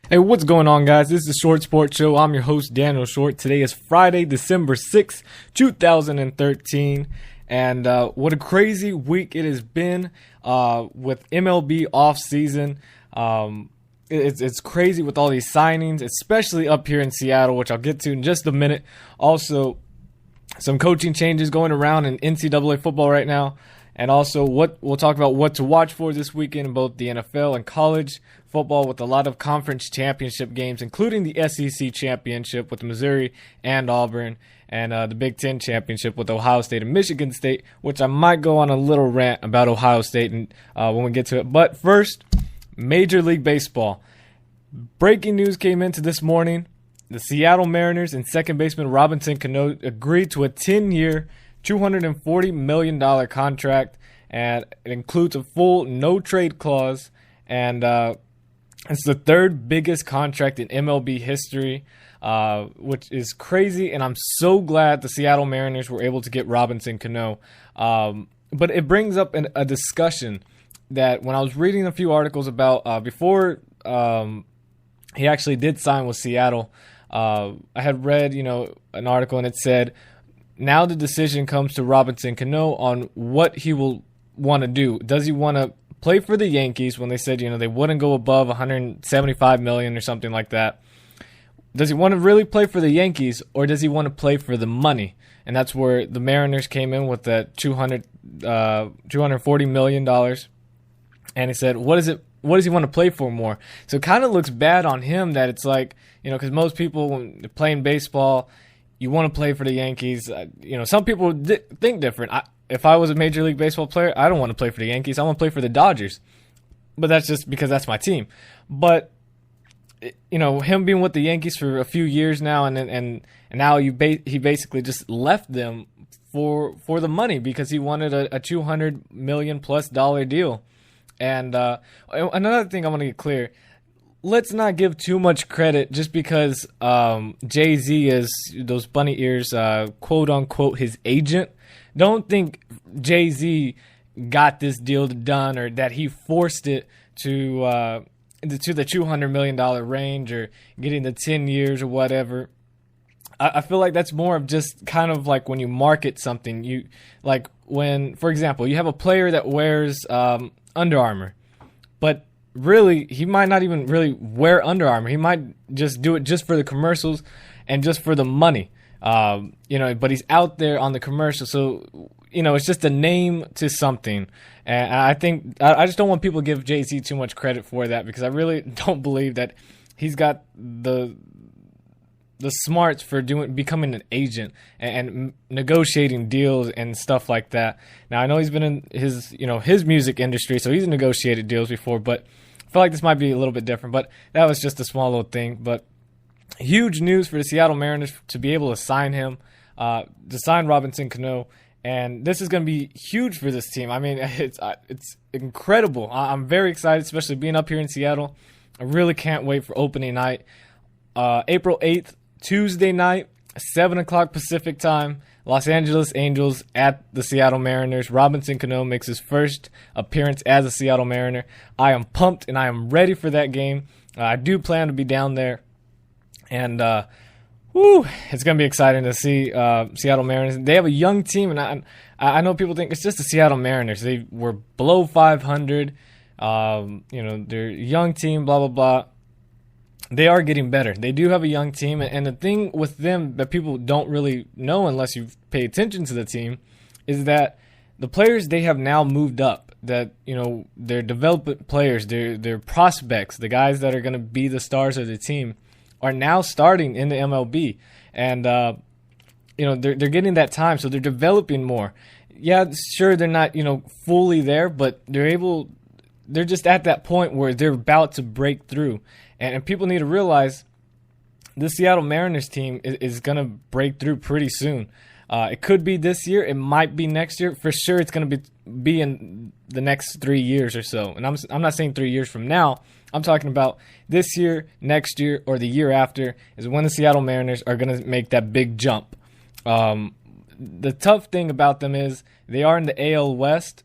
Hey, what's going on, guys? This is the Short Sports Show. I'm your host, Daniel Short. Today is Friday, December 6th, 2013. And what a crazy week it has been with MLB Offseason. It's crazy with all these signings, especially up here in Seattle, which I'll get to in just a minute. Also, some coaching changes going around in NCAA football right now. And also, we'll talk about what to watch for this weekend in both the NFL and college football, with a lot of conference championship games, including the SEC championship with Missouri and Auburn, and the Big Ten championship with Ohio State and Michigan State, which I might go on a little rant about Ohio State when we get to it. But first, Major League Baseball. Breaking news came into this morning. The Seattle Mariners and second baseman Robinson Cano agreed to a 10-year, $240 million contract, and it includes a full no-trade clause, and it's the third biggest contract in MLB history, which is crazy, and I'm so glad the Seattle Mariners were able to get Robinson Cano. But it brings up a discussion that when I was reading a few articles about before he actually did sign with Seattle, I had read an article, and it said, now the decision comes to Robinson Cano on what he will want to do. Does he want to play for the Yankees when they said, they wouldn't go above $175 million or something like that? Does he want to really play for the Yankees, or does he want to play for the money? And that's where the Mariners came in with that $240 million. And he said, what does he want to play for more? So it kind of looks bad on him that it's like, because most people, when they're playing baseball, you want to play for the Yankees. Some people think different. If I was a Major League Baseball player, I don't want to play for the Yankees. I want to play for the Dodgers. But that's just because that's my team. But, him being with the Yankees for a few years now, and now he basically just left them for the money because he wanted a $200 million plus deal. And another thing I want to get clear, let's not give too much credit just because Jay-Z is those bunny ears, quote unquote, his agent. Don't think Jay-Z got this deal done or that he forced it to the $200 million range or getting the 10 years or whatever. I feel like that's more of just kind of like when you market something. For example, you have a player that wears Under Armour, but really, he might not even really wear Under Armour. He might just do it just for the commercials and just for the money. But he's out there on the commercial. So, it's just a name to something. And I think, I just don't want people to give Jay-Z too much credit for that, because I really don't believe that he's got the smarts for becoming an agent and negotiating deals and stuff like that. Now, I know he's been in his music industry, so he's negotiated deals before, but I feel like this might be a little bit different. But that was just a small little thing. But huge news for the Seattle Mariners to be able to sign him, to sign Robinson Cano. And this is going to be huge for this team. I mean, it's incredible. I'm very excited, especially being up here in Seattle. I really can't wait for opening night. April 8th, Tuesday night, 7 o'clock Pacific time, Los Angeles Angels at the Seattle Mariners. Robinson Cano makes his first appearance as a Seattle Mariner. I am pumped and I am ready for that game. I do plan to be down there. And it's going to be exciting to see Seattle Mariners. They have a young team, and I know people think it's just the Seattle Mariners. They were below 500. They're a young team, blah, blah, blah. They are getting better. They do have a young team, and the thing with them that people don't really know unless you pay attention to the team is that the players they have now moved up. That they're development players, they're prospects, the guys that are going to be the stars of the team are now starting in the MLB, and they're getting that time, so they're developing more. Yeah, sure, they're not fully there, but they're just at that point where they're about to break through. And people need to realize the Seattle Mariners team is going to break through pretty soon. It could be this year. It might be next year. For sure, it's going to be in the next 3 years or so. And I'm not saying 3 years from now. I'm talking about this year, next year, or the year after is when the Seattle Mariners are going to make that big jump. The tough thing about them is they are in the AL West.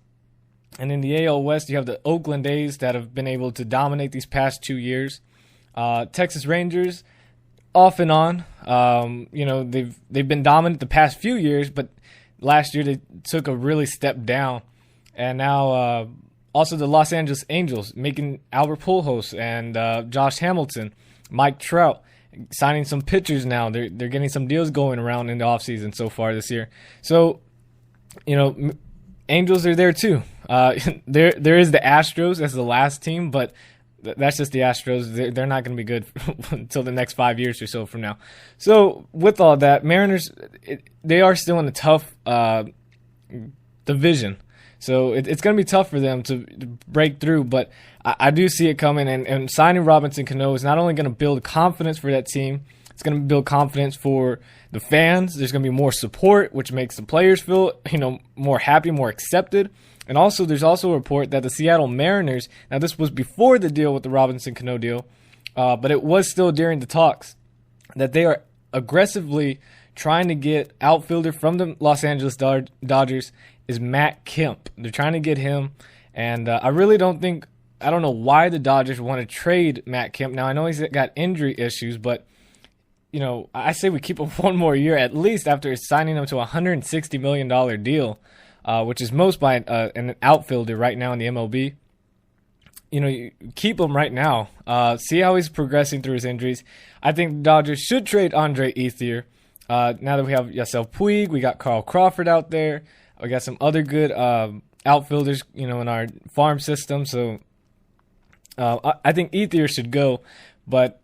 And in the AL West, you have the Oakland A's that have been able to dominate these past 2 years. Texas Rangers, off and on. They've been dominant the past few years, but last year they took a really step down. And now also the Los Angeles Angels making Albert Pujols and Josh Hamilton, Mike Trout, signing some pitchers now. They're getting some deals going around in the offseason so far this year. So, Angels are there too. There is the Astros as the last team, but that's just the Astros. They're not going to be good until the next 5 years or so from now. So with all that, Mariners, they are still in a tough division. So it's going to be tough for them to break through, but I do see it coming. And signing Robinson Cano is not only going to build confidence for that team, it's going to build confidence for the fans. There's going to be more support, which makes the players feel more happy, more accepted. And also, there's also a report that the Seattle Mariners, now this was before the deal with the Robinson Cano deal, but it was still during the talks, that they are aggressively trying to get outfielder from the Los Angeles Dodgers is Matt Kemp. They're trying to get him, and I don't know why the Dodgers want to trade Matt Kemp. Now, I know he's got injury issues, but I say we keep him one more year at least after signing him to a $160 million deal. Which is most by an outfielder right now in the MLB. You keep him right now. See how he's progressing through his injuries. I think the Dodgers should trade Andre Ethier. Now that we have Yasiel Puig, we got Carl Crawford out there. We got some other good outfielders, in our farm system. So I think Ethier should go. But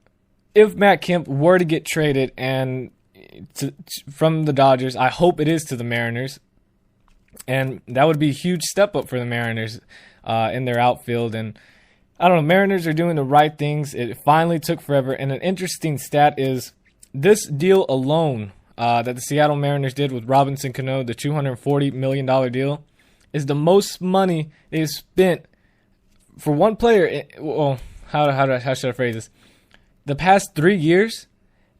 if Matt Kemp were to get traded from the Dodgers, I hope it is to the Mariners. And that would be a huge step up for the Mariners in their outfield. And I don't know, Mariners are doing the right things. It finally took forever. And an interesting stat is this deal alone that the Seattle Mariners did with Robinson Cano, the $240 million deal, is the most money they've spent for one player. Well, how should I phrase this? The past 3 years,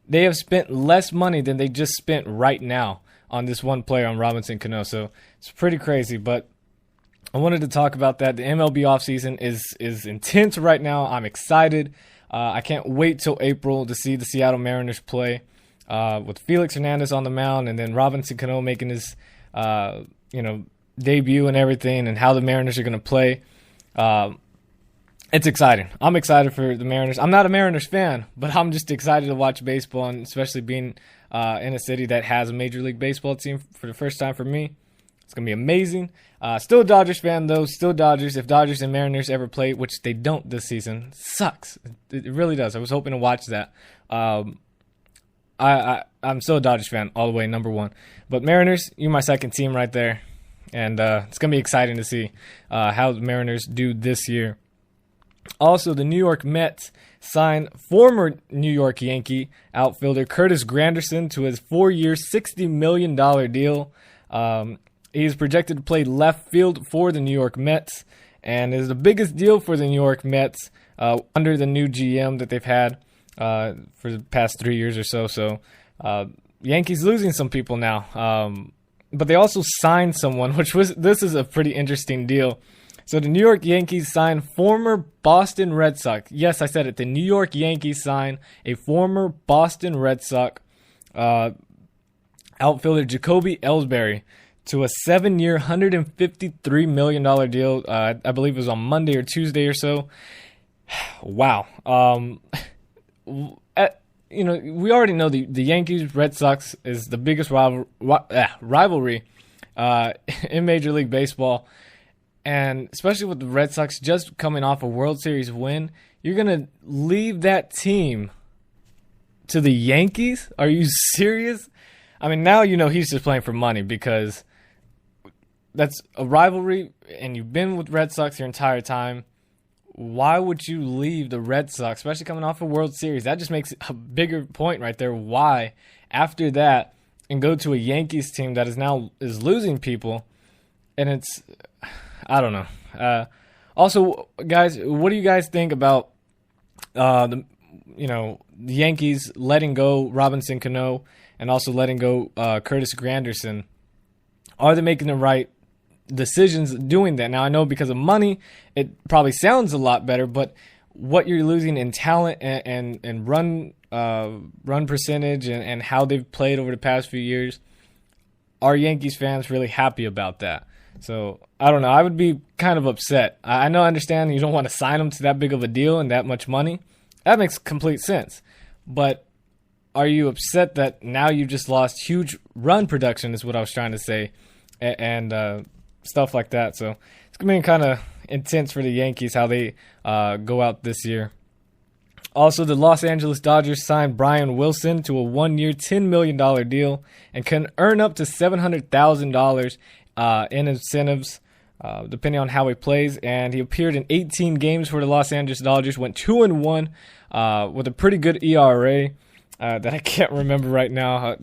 they have spent less money than they just spent right now on this one player, on Robinson Cano. So it's pretty crazy, but I wanted to talk about that. The MLB offseason is intense right now. I'm excited. I can't wait till April to see the Seattle Mariners play with Felix Hernandez on the mound, and then Robinson Cano making his debut and everything, and how the Mariners are going to play. It's exciting. I'm excited for the Mariners. I'm not a Mariners fan, but I'm just excited to watch baseball, and especially being in a city that has a Major League Baseball team for the first time for me. It's going to be amazing. Still a Dodgers fan, though. Still Dodgers. If Dodgers and Mariners ever play, which they don't this season, sucks. It really does. I was hoping to watch that. I'm still a Dodgers fan all the way, number one. But Mariners, you're my second team right there. And it's going to be exciting to see how the Mariners do this year. Also, the New York Mets signed former New York Yankee outfielder Curtis Granderson to his 4-year, $60 million deal. He is projected to play left field for the New York Mets, and is the biggest deal for the New York Mets under the new GM that they've had for the past 3 years or so. So Yankees losing some people now. But they also signed someone, this is a pretty interesting deal. So the New York Yankees signed former Boston Red Sox. Yes, I said it. The New York Yankees signed a former Boston Red Sox outfielder Jacoby Ellsbury to a 7-year, $153 million deal. I believe it was on Monday or Tuesday or so. Wow. We already know the Yankees-Red Sox is the biggest rivalry in Major League Baseball. And especially with the Red Sox just coming off a World Series win, you're going to leave that team to the Yankees? Are you serious? I mean, now he's just playing for money, because that's a rivalry, and you've been with Red Sox your entire time. Why would you leave the Red Sox, especially coming off a World Series? That just makes a bigger point right there. Why, after that, and go to a Yankees team that is losing people, and it's... I don't know. Also, guys, what do you guys think about the Yankees letting go Robinson Cano and also letting go Curtis Granderson? Are they making the right decisions doing that? Now, I know because of money, it probably sounds a lot better, but what you're losing in talent and run percentage and how they've played over the past few years, are Yankees fans really happy about that? So I don't know. I would be kind of upset. I understand you don't want to sign him to that big of a deal and that much money. That makes complete sense. But are you upset that now you just lost huge run production is what I was trying to say, and stuff like that. So it's going to be kind of intense for the Yankees how they go out this year. Also, the Los Angeles Dodgers signed Brian Wilson to a 1-year, $10 million deal and can earn up to $700,000 in incentives, depending on how he plays. And he appeared in 18 games for the Los Angeles Dodgers, went 2-1 with a pretty good ERA that I can't remember right now.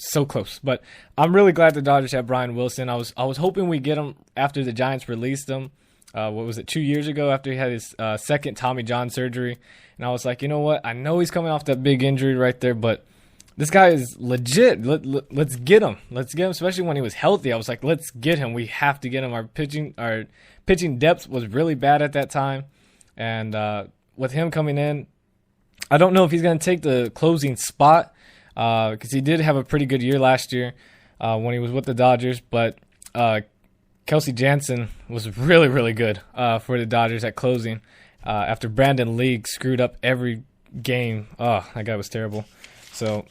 So close, but I'm really glad the Dodgers have Brian Wilson. I was hoping we get him after the Giants released him. What was it, 2 years ago after he had his second Tommy John surgery, and I was like, you know what? I know he's coming off that big injury right there, but this guy is legit. Let's get him. Let's get him, especially when he was healthy. I was like, let's get him. We have to get him. Our pitching depth was really bad at that time, and with him coming in, I don't know if he's going to take the closing spot. Because he did have a pretty good year last year when he was with the Dodgers. But Kelsey Jansen was really, really good for the Dodgers at closing after Brandon League screwed up every game. Oh, that guy was terrible. So,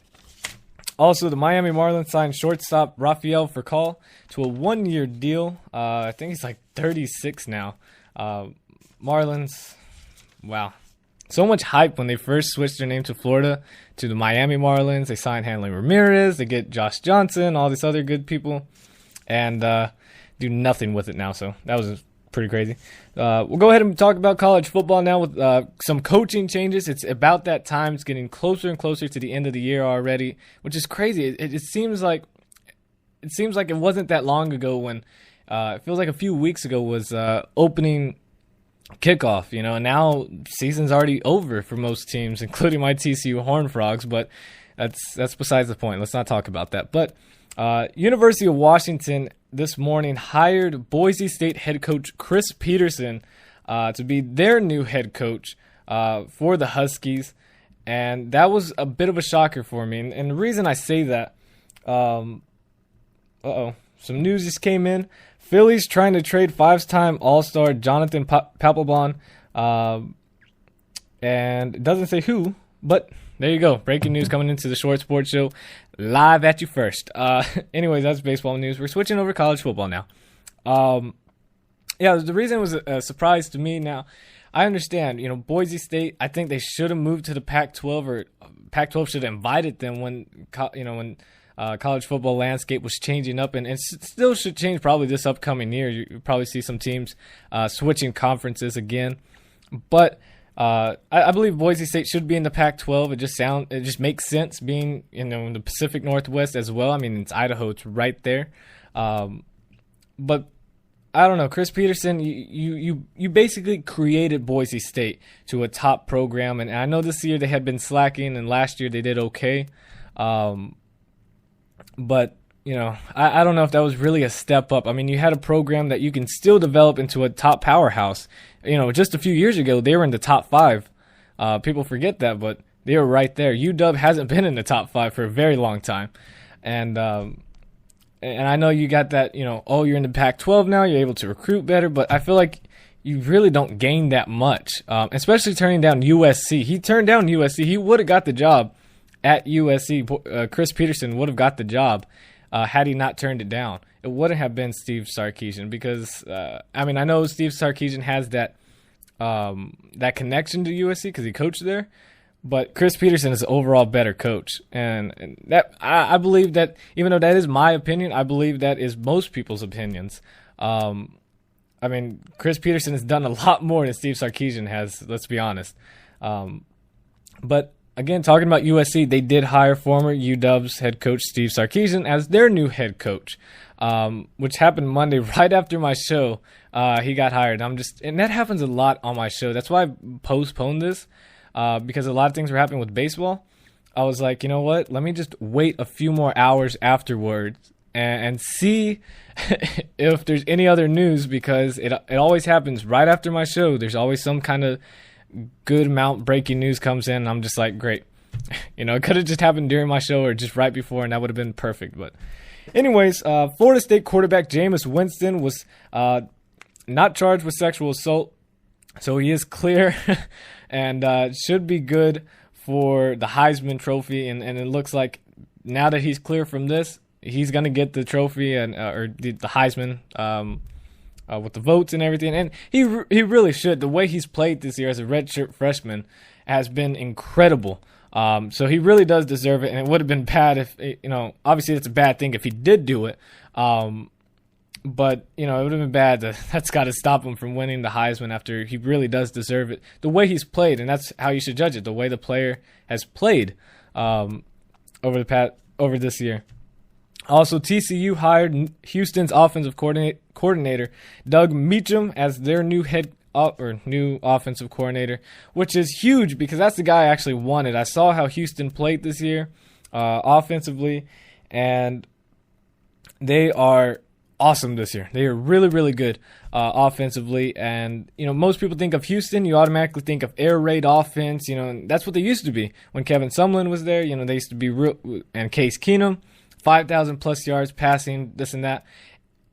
also, the Miami Marlins signed shortstop Rafael Furcal to a 1-year deal. I think he's like 36 now. Marlins, wow. So much hype when they first switched their name to Florida to the Miami Marlins. They signed Hanley Ramirez. They get Josh Johnson, all these other good people, and do nothing with it now. So that was pretty crazy. We'll go ahead and talk about college football now with some coaching changes. It's about that time. It's getting closer and closer to the end of the year already, which is crazy. It seems like it wasn't that long ago when it feels like a few weeks ago was opening kickoff, and now season's already over for most teams, including my TCU Horned Frogs, but that's besides the point. Let's not talk about that. But University of Washington this morning hired Boise State head coach Chris Peterson to be their new head coach for the Huskies, and that was a bit of a shocker for me. And the reason I say that, some news just came in. Phillies trying to trade 5-time All-Star Jonathan Papelbon, and it doesn't say who, but there you go. Breaking news coming into the Short Sports Show, live at you first. Anyways, that's baseball news. We're switching over to college football now. The reason it was a surprise to me. Now, I understand, Boise State, I think they should have moved to the Pac-12, or Pac-12 should have invited them when college football landscape was changing up, and it still should change probably this upcoming year. You probably see some teams switching conferences again, but I believe Boise State should be in the Pac-12. It just makes sense being in the Pacific Northwest as well. I mean, it's Idaho, it's right there, but I don't know. Chris Peterson, you basically created Boise State to a top program, and I know this year they had been slacking, and last year they did okay. But, I don't know if that was really a step up. I mean, you had a program that you can still develop into a top powerhouse. Just a few years ago, they were in the top 5. People forget that, but they were right there. UW hasn't been in the top 5 for a very long time. And I know you got that, you're in the Pac-12 now, you're able to recruit better, but I feel like you really don't gain that much, especially turning down USC. He turned down USC. He would have got the job at USC. Chris Peterson would have got the job had he not turned it down. It wouldn't have been Steve Sarkisian because, I know Steve Sarkisian has that connection to USC because he coached there, but Chris Peterson is an overall better coach. And that I believe that, even though that is my opinion, I believe that is most people's opinions. Chris Peterson has done a lot more than Steve Sarkisian has, let's be honest. But again, talking about USC, they did hire former UW's head coach Steve Sarkisian as their new head coach, which happened Monday right after my show. He got hired. And that happens a lot on my show. That's why I postponed this, because a lot of things were happening with baseball. I was like, you know what? Let me just wait a few more hours afterwards and see if there's any other news, because it always happens right after my show. There's always some kind of good amount breaking news comes in, and I'm just like, great. It could have just happened during my show or just right before, and that would have been perfect. But anyways, Florida State quarterback Jameis Winston was not charged with sexual assault, so he is clear and should be good for the Heisman Trophy. And it looks like now that he's clear from this, he's going to get the trophy and or the Heisman with the votes and everything. And he really should. The way he's played this year as a redshirt freshman has been incredible. So he really does deserve it, and it would have been bad if, obviously it's a bad thing if he did do it. But, it would have been bad. That's got to stop him from winning the Heisman after he really does deserve it. The way he's played, and that's how you should judge it, the way the player has played over this year. Also, TCU hired Houston's offensive coordinator Doug Meacham as their new new offensive coordinator, which is huge because that's the guy I actually wanted. I saw how Houston played this year offensively, and they are awesome this year. They are really, really good offensively. And, most people think of Houston, you automatically think of air raid offense, and that's what they used to be. When Kevin Sumlin was there, they used to be and Case Keenum, 5,000 plus yards passing, this and that.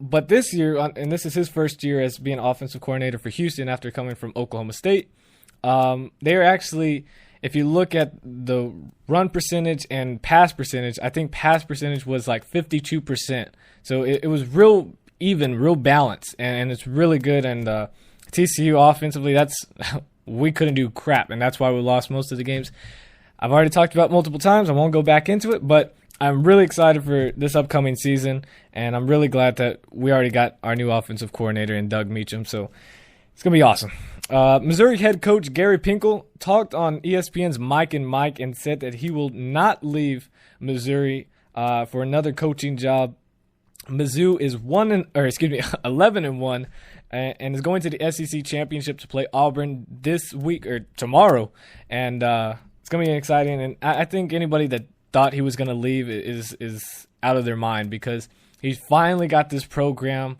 But this year, and this is his first year as being offensive coordinator for Houston after coming from Oklahoma State, they are actually, if you look at the run percentage and pass percentage, I think pass percentage was like 52%. So it was real even, real balanced, and it's really good. And TCU offensively, we couldn't do crap, and that's why we lost most of the games. I've already talked about multiple times. I won't go back into it, but I'm really excited for this upcoming season, and I'm really glad that we already got our new offensive coordinator in Doug Meacham. So it's going to be awesome. Missouri head coach Gary Pinkel talked on ESPN's Mike and Mike and said that he will not leave Missouri for another coaching job. Mizzou is 11-1 and is going to the SEC championship to play Auburn this week or tomorrow, and it's going to be exciting. And I think anybody that thought he was going to leave is out of their mind, because he's finally got this program.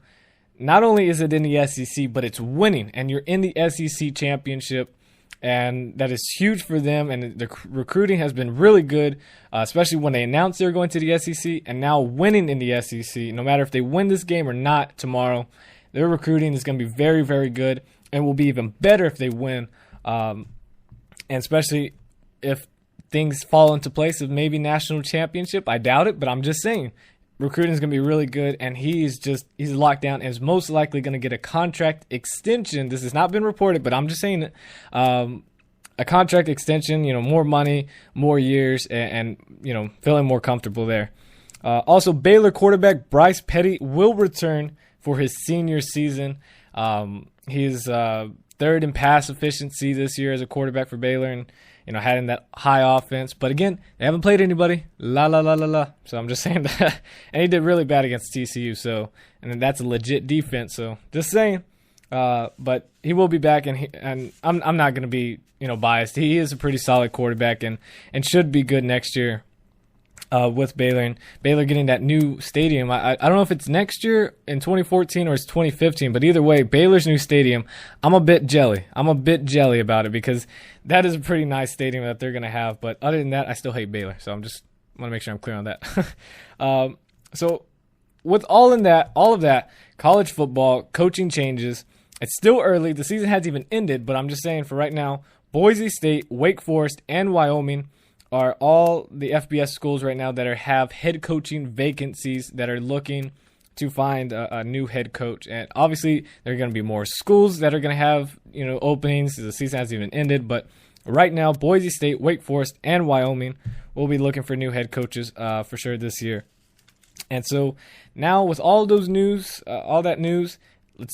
Not only is it in the SEC, but it's winning, and you're in the SEC championship, and that is huge for them. And the recruiting has been really good, especially when they announced they were going to the SEC, and now winning in the SEC. No matter if they win this game or not tomorrow, their recruiting is going to be very, very good, and will be even better if they win, and especially if things fall into place of maybe national championship. I doubt it, but I'm just saying. Recruiting is going to be really good, and he's locked down and is most likely going to get a contract extension. This has not been reported, but I'm just saying it. A contract extension, more money, more years, and feeling more comfortable there. Also, Baylor quarterback Bryce Petty will return for his senior season. He's third in pass efficiency this year as a quarterback for Baylor, and having that high offense. But again, they haven't played anybody. So I'm just saying that. And he did really bad against TCU. So, and then that's a legit defense. So just saying. But he will be back, and I'm not going to be biased. He is a pretty solid quarterback and should be good next year. With Baylor, and Baylor getting that new stadium. I don't know if it's next year in 2014 or it's 2015, but either way, Baylor's new stadium, I'm a bit jelly about it, because that is a pretty nice stadium that they're going to have. But other than that, I still hate Baylor, so I want to make sure I'm clear on that. So with all of that, college football, coaching changes, it's still early. The season hasn't even ended, but I'm just saying for right now, Boise State, Wake Forest, and Wyoming are all the FBS schools right now that have head coaching vacancies, that are looking to find a new head coach. And obviously, there are going to be more schools that are going to have openings. The season hasn't even ended, but right now, Boise State, Wake Forest, and Wyoming will be looking for new head coaches for sure this year. And so now, with all those news, all that news,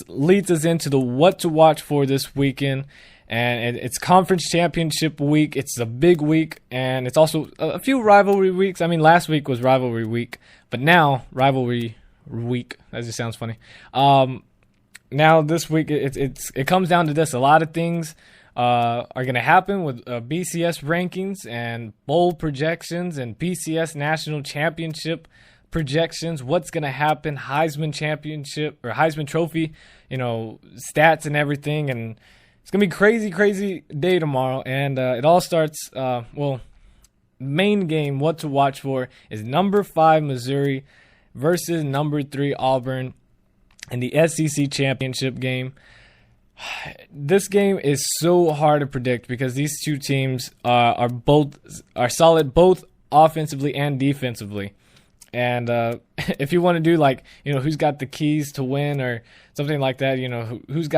leads us into the what to watch for this weekend. And it's conference championship week. It's a big week, and it's also a few rivalry weeks. I mean, last week was rivalry week, but now rivalry week. That just sounds funny. Now this week, it comes down to this. A lot of things are going to happen with BCS rankings and bowl projections and BCS national championship projections. What's going to happen? Heisman championship or Heisman Trophy, stats and everything, and It's going to be crazy, crazy day tomorrow. And it all starts, main game, what to watch for, is number 5 Missouri versus number 3 Auburn in the SEC championship game. This game is so hard to predict because these two teams are solid both offensively and defensively. And if you want to do who's got the keys to win or something like that, who's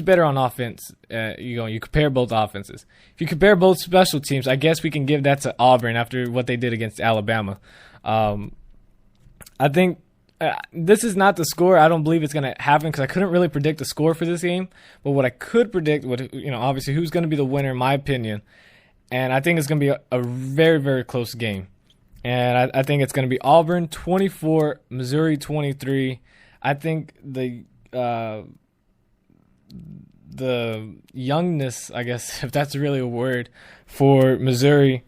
better on offense, you compare both offenses. If you compare both special teams, I guess we can give that to Auburn after what they did against Alabama. I think this is not the score. I don't believe it's going to happen because I couldn't really predict the score for this game. But what I could predict, obviously who's going to be the winner, in my opinion. And I think it's going to be a very, very close game. And I think it's going to be Auburn 24, Missouri 23. I think the youngness, I guess, if that's really a word, for Missouri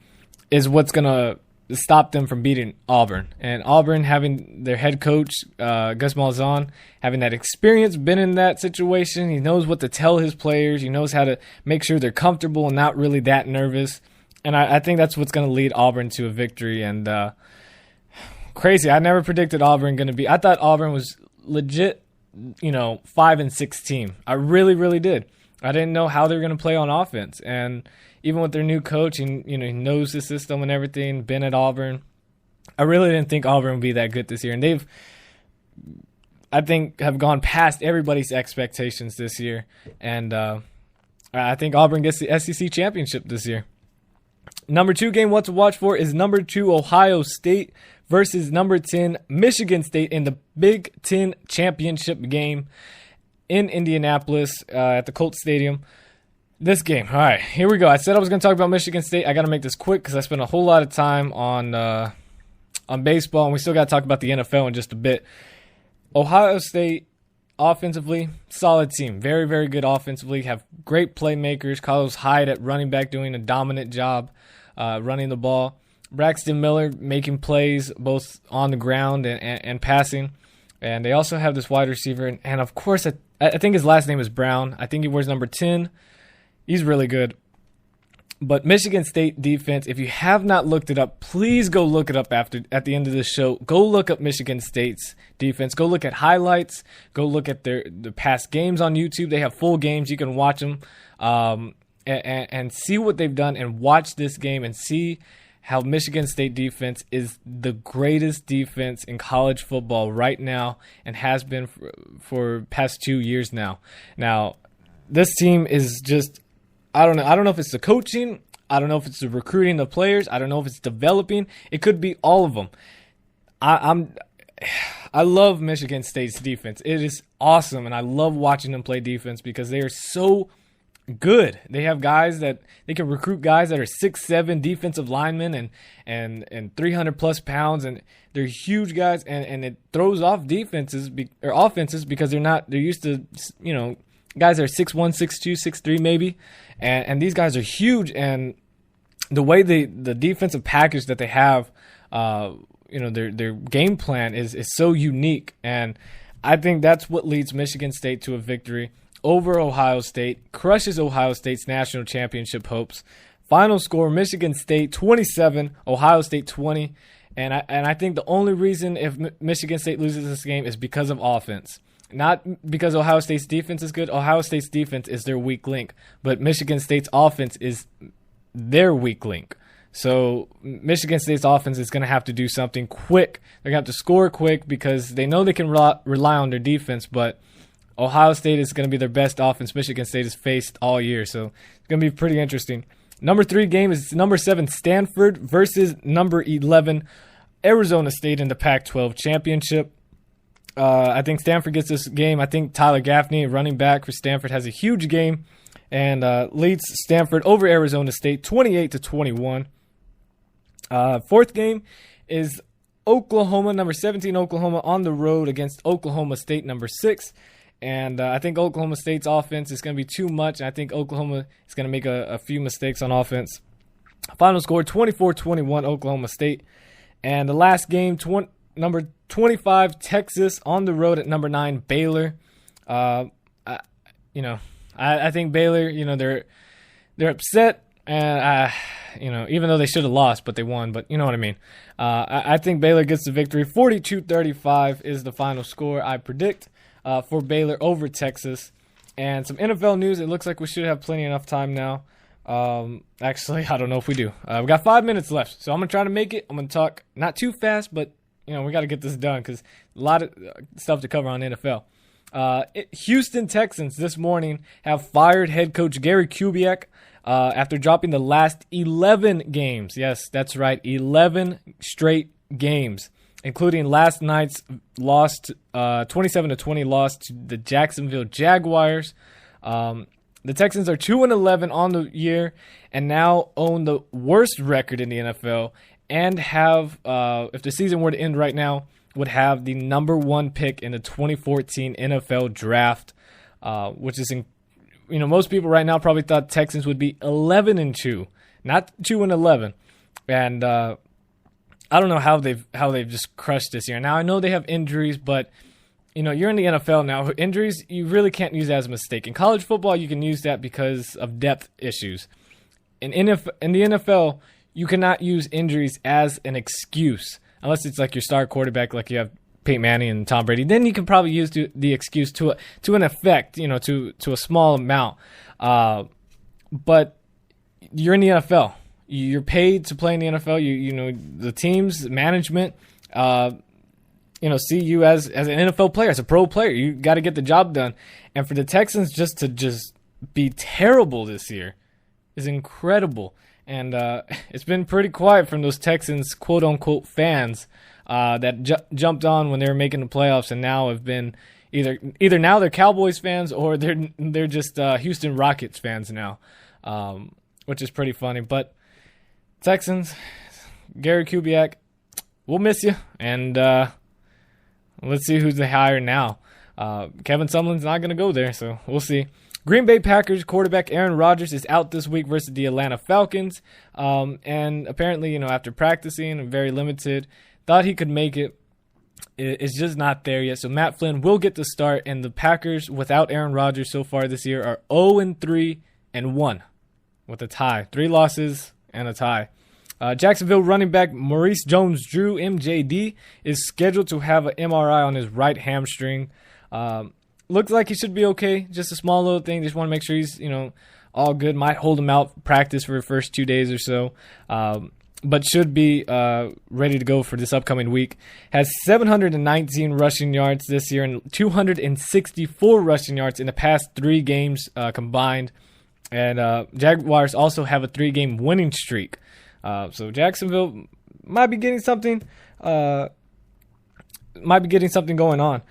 is what's going to stop them from beating Auburn. And Auburn, having their head coach, Gus Malzahn, having that experience, been in that situation, he knows what to tell his players. He knows how to make sure they're comfortable and not really that nervous. And I think that's what's going to lead Auburn to a victory. And crazy, I never predicted Auburn going to be. I thought Auburn was legit, 5-6 team. I really, really did. I didn't know how they were going to play on offense. And even with their new coach, and he knows the system and everything, been at Auburn, I really didn't think Auburn would be that good this year. And they've, I think, have gone past everybody's expectations this year. And I think Auburn gets the SEC championship this year. Number 2 game, what to watch for, is number 2 Ohio State versus number 10 Michigan State in the Big Ten championship game in Indianapolis at the Colts Stadium. This game, all right, here we go. I said I was going to talk about Michigan State. I got to make this quick because I spent a whole lot of time on baseball, and we still got to talk about the NFL in just a bit. Ohio State, offensively, solid team. Very, very good offensively. Have great playmakers. Carlos Hyde at running back doing a dominant job running the ball. Braxton Miller making plays both on the ground and passing. And they also have this wide receiver. And of course, I think his last name is Brown. I think he wears number 10. He's really good. But Michigan State defense, if you have not looked it up, please go look it up at the end of this show. Go look up Michigan State's defense. Go look at highlights. Go look at the past games on YouTube. They have full games. You can watch them and see what they've done and watch this game and see how Michigan State defense is the greatest defense in college football right now and has been for past 2 years now. Now, this team is just, I don't know if it's the coaching. I don't know if it's the recruiting of players. I don't know if it's developing. It could be all of them. I love Michigan State's defense. It is awesome, and I love watching them play defense because they are so good. They have guys that they can recruit guys that are 6'7" defensive linemen and 300 plus pounds, and they're huge guys, and it throws off defenses or offenses because they're used to guys that are 6'1", 6'2", 6'3" maybe. And these guys are huge, and the way the defensive package that they have, their game plan is so unique, and I think that's what leads Michigan State to a victory over Ohio State, crushes Ohio State's national championship hopes. Final score: Michigan State 27, Ohio State 20, and I think the only reason if Michigan State loses this game is because of offense. Not because Ohio State's defense is good. Ohio State's defense is their weak link, but Michigan State's offense is their weak link. So Michigan State's offense is going to have to do something quick. They're going to have to score quick because they know they can rely on their defense, but Ohio State is going to be their best offense Michigan State has faced all year. So it's going to be pretty interesting. Number 3 game is number 7 Stanford versus number 11 Arizona State in the Pac-12 championship. I think Stanford gets this game. I think Tyler Gaffney, running back for Stanford, has a huge game and leads Stanford over Arizona State 28-21. Fourth game is Oklahoma, number 17 Oklahoma, on the road against Oklahoma State, number 6. And I think Oklahoma State's offense is going to be too much. I think Oklahoma is going to make a few mistakes on offense. Final score, 24-21 Oklahoma State. And the last game, number 25 Texas on the road at number 9 Baylor. I I think Baylor, they're upset, and even though they should have lost, but they won. But you know what I mean. I think Baylor gets the victory. 42-35 is the final score I predict for Baylor over Texas. And some NFL news. It looks like we should have plenty enough time now. Actually, I don't know if we do. We got 5 minutes left, so I'm gonna try to make it. I'm gonna talk not too fast, but we got to get this done because a lot of stuff to cover on NFL. Houston Texans this morning have fired head coach Gary Kubiak after dropping the last 11 games. Yes, that's right, 11 straight games, including last night's lost 27-20 loss to the Jacksonville Jaguars. The Texans are 2-11 on the year and now own the worst record in the NFL and have, if the season were to end right now, would have the number 1 pick in the 2014 NFL draft, which is, most people right now probably thought Texans would be 11-2, not 2-11, and I don't know how they've just crushed this year. Now I know they have injuries, but you're in the NFL now. Injuries, you really can't use that as a mistake. In college football, you can use that because of depth issues. In the NFL, you cannot use injuries as an excuse, unless it's like your star quarterback, like you have Peyton Manning and Tom Brady. Then you can probably use the excuse to an effect, to a small amount. But you're in the NFL. You're paid to play in the NFL. The teams, management, see you as an NFL player, as a pro player. You got to get the job done. And for the Texans to be terrible this year is incredible. And it's been pretty quiet from those Texans quote-unquote fans that jumped on when they were making the playoffs and now have been either now they're Cowboys fans or they're just Houston Rockets fans now, which is pretty funny. But Texans, Gary Kubiak, we'll miss you. And let's see who's they hire now. Kevin Sumlin's not going to go there, so we'll see. Green Bay Packers quarterback Aaron Rodgers is out this week versus the Atlanta Falcons. And apparently, after practicing and very limited, thought he could make it. It's just not there yet. So Matt Flynn will get the start, and the Packers, without Aaron Rodgers so far this year, are 0-3-1 with a tie. 3 losses and a tie. Jacksonville running back Maurice Jones-Drew, MJD, is scheduled to have an MRI on his right hamstring. Looks like he should be okay. Just a small little thing. Just want to make sure he's, all good. Might hold him out practice for the first 2 days or so. But should be ready to go for this upcoming week. Has 719 rushing yards this year and 264 rushing yards in the past 3 games combined. And Jaguars also have a 3-game winning streak. So Jacksonville might be getting something. Going on.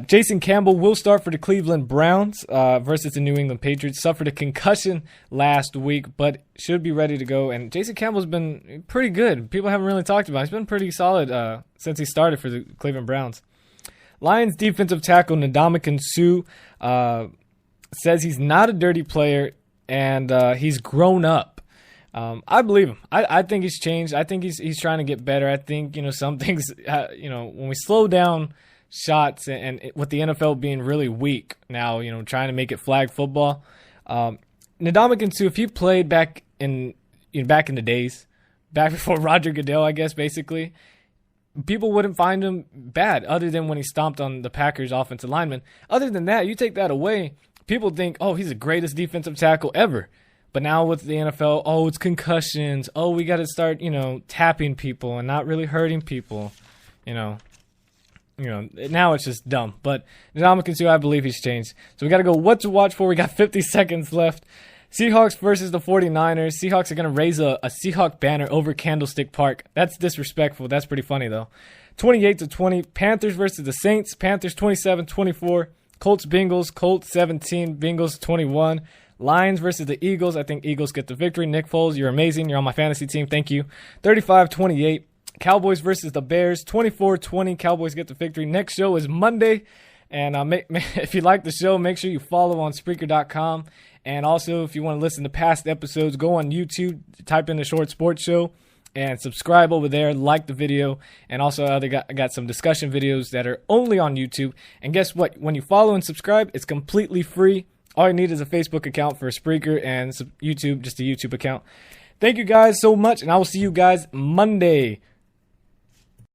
Jason Campbell will start for the Cleveland Browns versus the New England Patriots. Suffered a concussion last week, but should be ready to go. And Jason Campbell's been pretty good. People haven't really talked about him. He's been pretty solid since he started for the Cleveland Browns. Lions defensive tackle Ndamukong Suh says he's not a dirty player and he's grown up. I believe him. I think he's changed. I think he's trying to get better. I think, some things, when we slow down shots and with the NFL being really weak now, trying to make it flag football. Ndamukong Suh, if he played back in the days, back before Roger Goodell, I guess, basically, people wouldn't find him bad other than when he stomped on the Packers offensive lineman. Other than that, you take that away, people think, oh, he's the greatest defensive tackle ever. But now with the NFL, oh, it's concussions. Oh, we got to start, tapping people and not really hurting people. Now it's just dumb. But Ndamukong Suh, I believe he's changed. So we got to go what to watch for. We got 50 seconds left. Seahawks versus the 49ers. Seahawks are going to raise a Seahawk banner over Candlestick Park. That's disrespectful. That's pretty funny, though. 28-20. Panthers versus the Saints. Panthers 27-24. Colts Bengals. Colts 17. Bengals 21. Lions versus the Eagles. I think Eagles get the victory. Nick Foles, you're amazing. You're on my fantasy team. Thank you. 35-28. Cowboys versus the Bears. 24-20. Cowboys get the victory. Next show is Monday. And if you like the show, make sure you follow on Spreaker.com. And also, if you want to listen to past episodes, go on YouTube, type in the Short Sports Show, and subscribe over there. Like the video. And also, I got some discussion videos that are only on YouTube. And guess what? When you follow and subscribe, it's completely free. All you need is a Facebook account for Spreaker and YouTube, just a YouTube account. Thank you guys so much, and I will see you guys Monday.